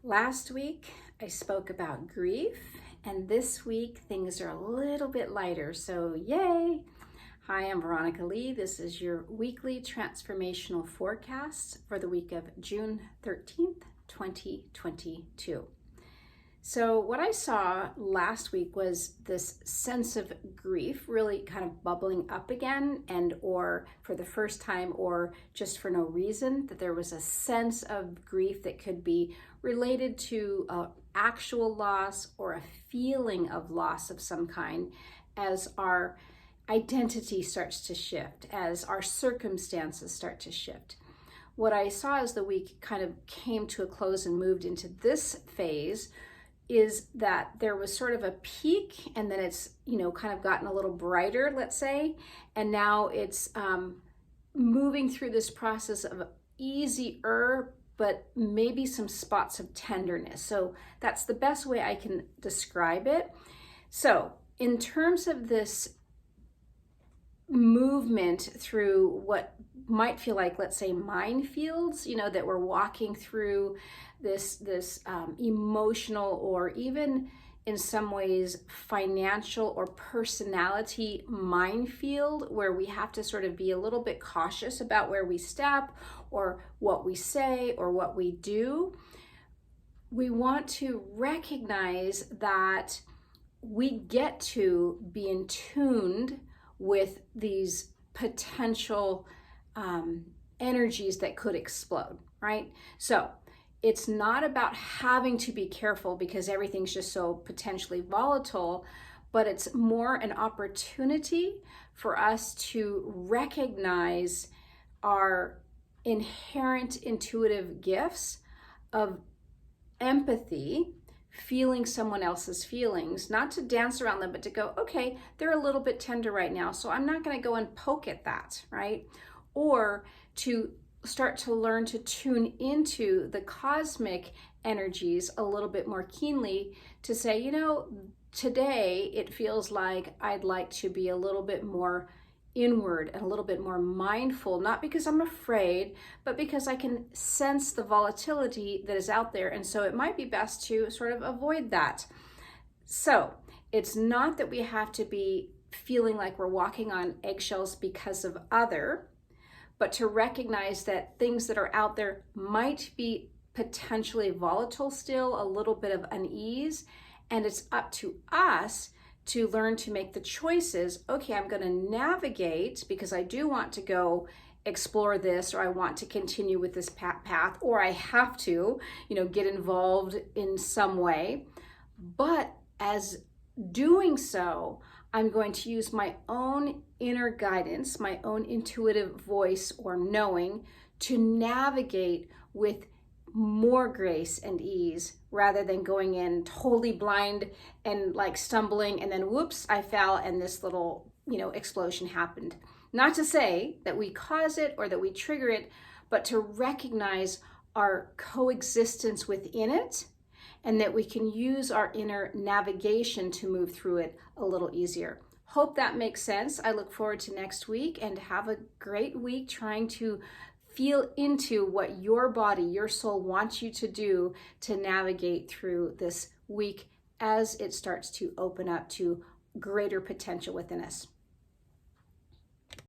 Last week, I spoke about grief, and this week things are a little bit lighter, so yay! Hi, I'm Veronica Lee. This is your weekly transformational forecast for the week of June 13th, 2022. So what I saw last week was this sense of grief really kind of bubbling up again, and or for the first time or just for no reason, that there was a sense of grief that could be related to actual loss or a feeling of loss of some kind as our identity starts to shift, as our circumstances start to shift. What I saw as the week kind of came to a close and moved into this phase is that there was sort of a peak, and then it's, kind of gotten a little brighter, let's say, and now it's moving through this process of easier, but maybe some spots of tenderness. So that's the best way I can describe it. So in terms of this movement through what might feel like, let's say, minefields, that we're walking through this emotional or even in some ways financial or personality minefield where we have to sort of be a little bit cautious about where we step or what we say or what we do. We want to recognize that we get to be in tuned with these potential energies that could explode, right? So it's not about having to be careful because everything's just so potentially volatile, but it's more an opportunity for us to recognize our inherent intuitive gifts of empathy, feeling someone else's feelings, not to dance around them, but to go, okay, they're a little bit tender right now, so I'm not going to go and poke at that, right? Or to start to learn to tune into the cosmic energies a little bit more keenly to say, today it feels like I'd like to be a little bit more inward and a little bit more mindful, not because I'm afraid, but because I can sense the volatility that is out there. And so it might be best to sort of avoid that. So it's not that we have to be feeling like we're walking on eggshells because of other, but to recognize that things that are out there might be potentially volatile still, a little bit of unease, and it's up to us to learn to make the choices. Okay, I'm going to navigate because I do want to go explore this, or I want to continue with this path, or I have to, get involved in some way. But as doing so, I'm going to use my own inner guidance, my own intuitive voice or knowing to navigate with more grace and ease rather than going in totally blind and like stumbling and then whoops, I fell and this little, explosion happened. Not to say that we cause it or that we trigger it, but to recognize our coexistence within it and that we can use our inner navigation to move through it a little easier. Hope that makes sense. I look forward to next week, and have a great week trying to feel into what your body, your soul wants you to do to navigate through this week as it starts to open up to greater potential within us.